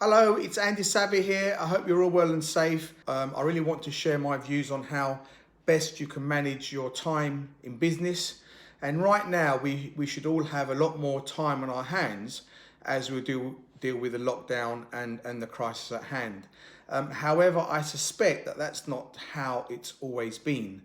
Hello, it's Andy Savva here. I hope you're all well and safe. I really want to share my views on how best you can manage your time in business. And right now, we should all have a lot more time on our hands as we deal with the lockdown and the crisis at hand. However, I suspect that that's not how it's always been.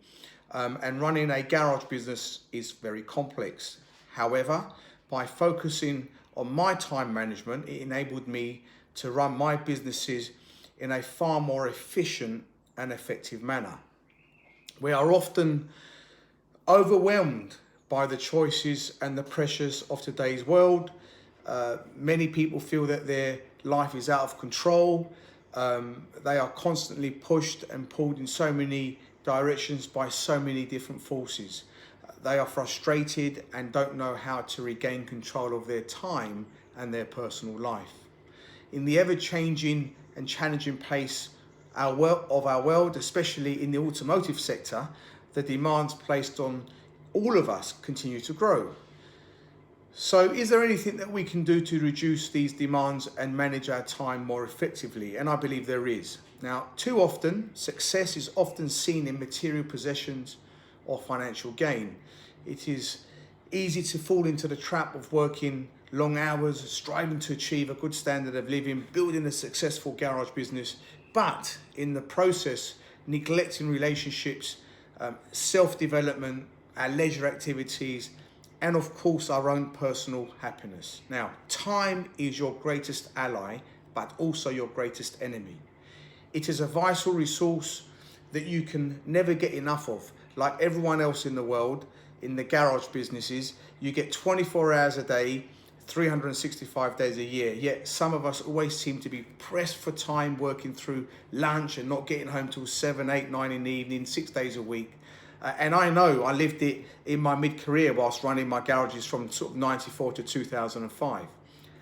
And running a garage business is very complex. However, by focusing on my time management, it enabled me to run my businesses in a far more efficient and effective manner. We are often overwhelmed by the choices and the pressures of today's world. Many people feel that their life is out of control. They are constantly pushed and pulled in so many directions by so many different forces. They are frustrated and don't know how to regain control of their time and their personal life. In the ever-changing and challenging pace of our world, especially in the automotive sector, the demands placed on all of us continue to grow. So is there anything that we can do to reduce these demands and manage our time more effectively? And I believe there is. Now, too often, success is often seen in material possessions or financial gain. It is easy to fall into the trap of working long hours, striving to achieve a good standard of living, building a successful garage business, but in the process, neglecting relationships, self-development, our leisure activities, and of course, our own personal happiness. Now, time is your greatest ally, but also your greatest enemy. It is a vital resource that you can never get enough of. Like everyone else in the world, in the garage businesses, you get 24 hours a day, 365 days a year, yet some of us always seem to be pressed for time, working through lunch and not getting home till 7, 8, 9 in the evening, 6 days a week. And I know I lived it in my mid-career whilst running my garages from sort of 94 to 2005.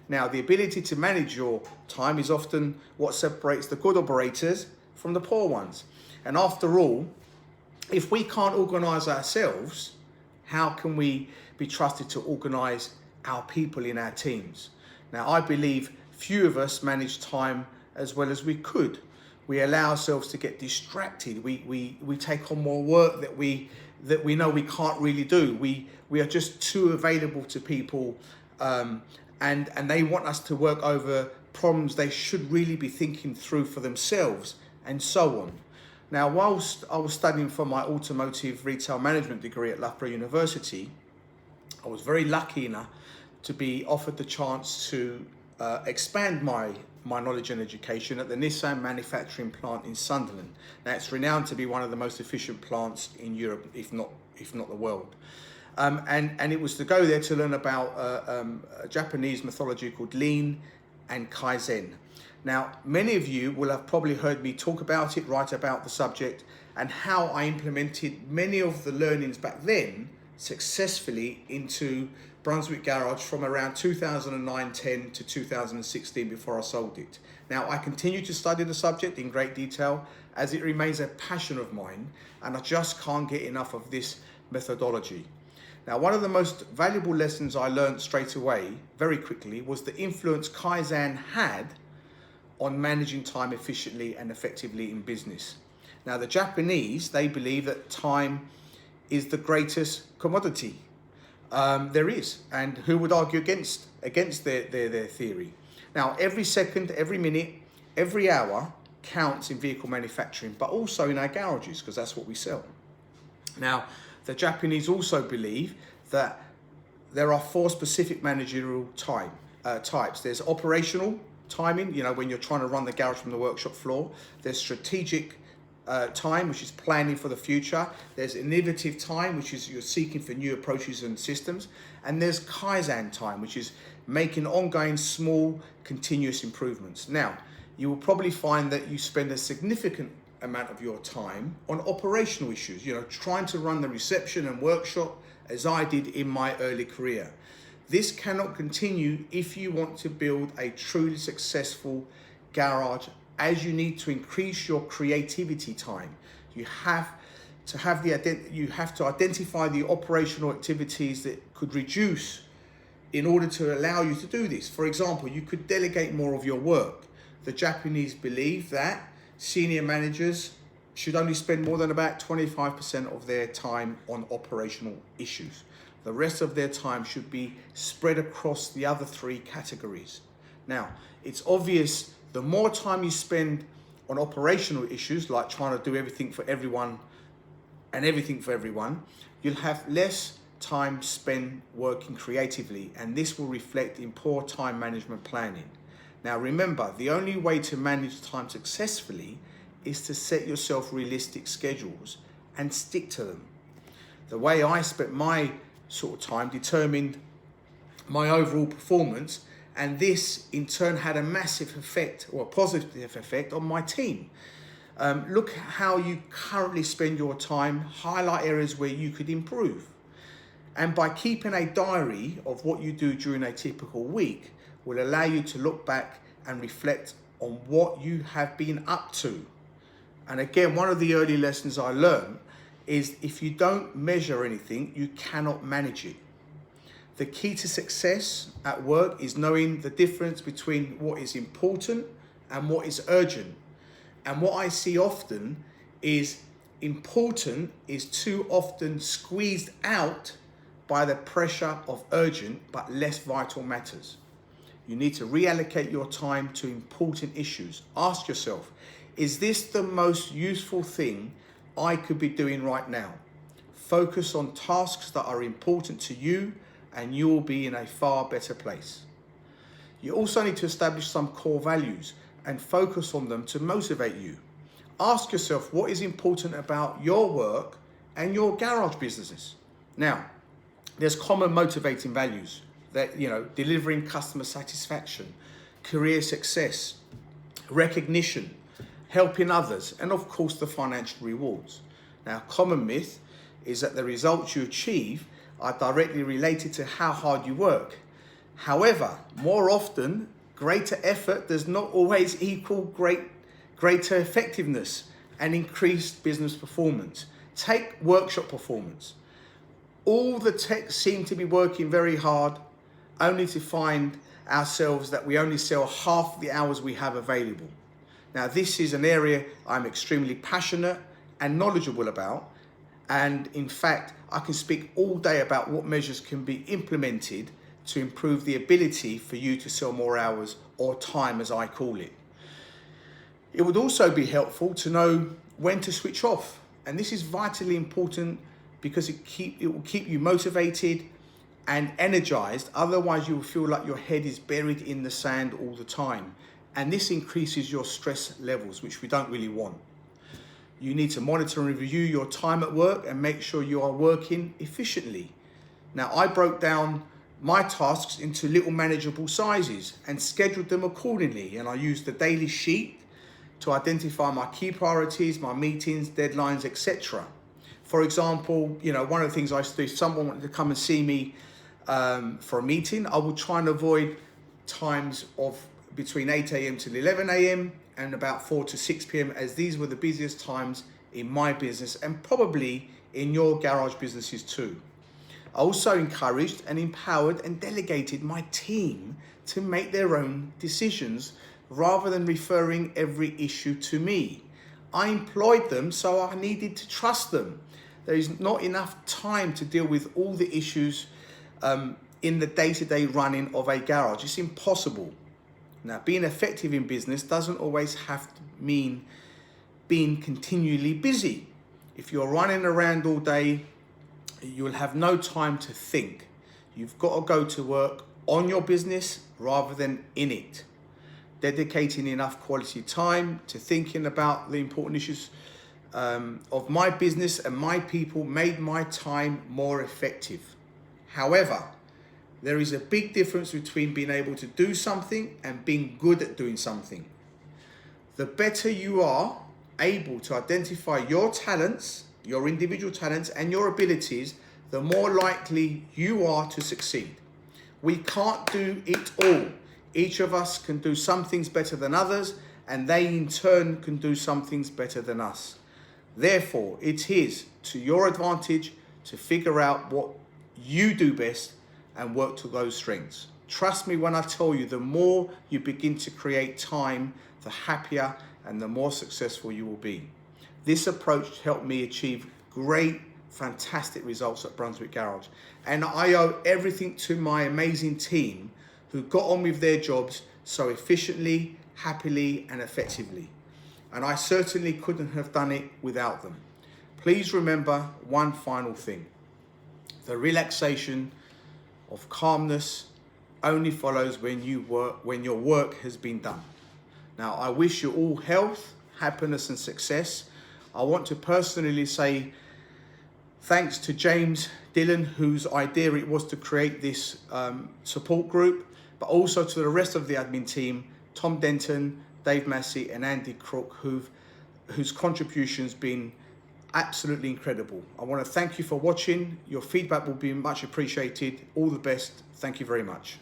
Now, the ability to manage your time is often what separates the good operators from the poor ones. And after all, if we can't organise ourselves, how can we be trusted to organise our people in our teams? Now, I believe few of us manage time as well as we could. We allow ourselves to get distracted. We take on more work that we know we can't really do. We are just too available to people, and they want us to work over problems they should really be thinking through for themselves, and so on. Now, whilst I was studying for my automotive retail management degree at Loughborough University, I was very lucky enough to be offered the chance to expand my knowledge and education at the Nissan manufacturing plant in Sunderland. Now, it's renowned to be one of the most efficient plants in Europe, if not the world. And it was to go there to learn about a Japanese methodology called Lean and Kaizen. Now, many of you will have probably heard me talk about it, write about the subject, and how I implemented many of the learnings back then successfully into Brunswick Garage from around 2009-10 to 2016 before I sold it. Now, I continue to study the subject in great detail as it remains a passion of mine, and I just can't get enough of this methodology. Now, one of the most valuable lessons I learned straight away, very quickly, was the influence Kaizen had on managing time efficiently and effectively in business. Now, the Japanese, they believe that time is the greatest commodity there is, and who would argue against their theory? Now, every second, every minute, every hour counts in vehicle manufacturing, but also in our garages, because that's what we sell. Now, the Japanese also believe that there are 4 specific managerial types. There's operational timing, when you're trying to run the garage from the workshop floor. There's strategic time, which is planning for the future. There's innovative time, which is you're seeking for new approaches and systems. And there's Kaizen time, which is making ongoing small continuous improvements. Now, you will probably find that you spend a significant amount of your time on operational issues, trying to run the reception and workshop as I did in my early career. This cannot continue if you want to build a truly successful garage, as you need to increase your creativity time. You have to identify the operational activities that could reduce in order to allow you to do this. For example, you could delegate more of your work. the Japanese believe that senior managers should only spend more than about 25% of their time on operational issues. The rest of their time should be spread across the other three categories. Now, it's obvious the more time you spend on operational issues, like trying to do everything for everyone and everything for everyone, you'll have less time spent working creatively, and this will reflect in poor time management planning. Now remember, the only way to manage time successfully is to set yourself realistic schedules and stick to them. The way I spent my sort of time determined my overall performance, and this in turn had a massive effect, or a positive effect, on my team. Look how you currently spend your time, highlight areas where you could improve. And by keeping a diary of what you do during a typical week will allow you to look back and reflect on what you have been up to. And again, one of the early lessons I learned is if you don't measure anything, you cannot manage it. The key to success at work is knowing the difference between what is important and what is urgent. And what I see often is important is too often squeezed out by the pressure of urgent but less vital matters. You need to reallocate your time to important issues. Ask yourself, is this the most useful thing I could be doing right now? Focus on tasks that are important to you and you will be in a far better place. You also need to establish some core values and focus on them to motivate you. Ask yourself what is important about your work and your garage businesses. Now, there's common motivating values that, delivering customer satisfaction, career success, recognition, helping others, and of course the financial rewards. Now, common myth is that the results you achieve are directly related to how hard you work. However, more often, greater effort does not always equal greater effectiveness and increased business performance. Take workshop performance. All the techs seem to be working very hard, only to find ourselves that we only sell half the hours we have available. Now, this is an area I'm extremely passionate and knowledgeable about. And in fact, I can speak all day about what measures can be implemented to improve the ability for you to sell more hours, or time as I call it. It would also be helpful to know when to switch off. And this is vitally important because it will keep you motivated and energized. Otherwise, you will feel like your head is buried in the sand all the time. And this increases your stress levels, which we don't really want. You need to monitor and review your time at work and make sure you are working efficiently. Now, I broke down my tasks into little manageable sizes and scheduled them accordingly. And I used the daily sheet to identify my key priorities, my meetings, deadlines, etc. For example, one of the things I used to do, if someone wanted to come and see me for a meeting, I would try and avoid times of between 8 a.m. till 11 a.m. and about 4 to 6 p.m. as these were the busiest times in my business and probably in your garage businesses too. I also encouraged and empowered and delegated my team to make their own decisions rather than referring every issue to me. I employed them, so I needed to trust them. There is not enough time to deal with all the issues in the day-to-day running of a garage. It's impossible. Now, being effective in business doesn't always have to mean being continually busy. If you're running around all day, you'll have no time to think. You've got to go to work on your business rather than in it. Dedicating enough quality time to thinking about the important issues of my business and my people made my time more effective. However, there is a big difference between being able to do something and being good at doing something. The better you are able to identify your talents, your individual talents and your abilities, the more likely you are to succeed. We can't do it all. Each of us can do some things better than others, and they in turn can do some things better than us. Therefore, it is to your advantage to figure out what you do best and work to those strengths. Trust me when I tell you, the more you begin to create time, the happier and the more successful you will be. This approach helped me achieve great, fantastic results at Brunswick Garage. And I owe everything to my amazing team who got on with their jobs so efficiently, happily, and effectively. And I certainly couldn't have done it without them. Please remember one final thing. The relaxation of calmness only follows when your work has been done. Now, I wish you all health, happiness, and success. I want to personally say thanks to James Dillon, whose idea it was to create this support group, but also to the rest of the admin team, Tom Denton, Dave Massey, and Andy Crook, whose contribution's been absolutely incredible. I want to thank you for watching. Your feedback will be much appreciated. All the best. Thank you very much.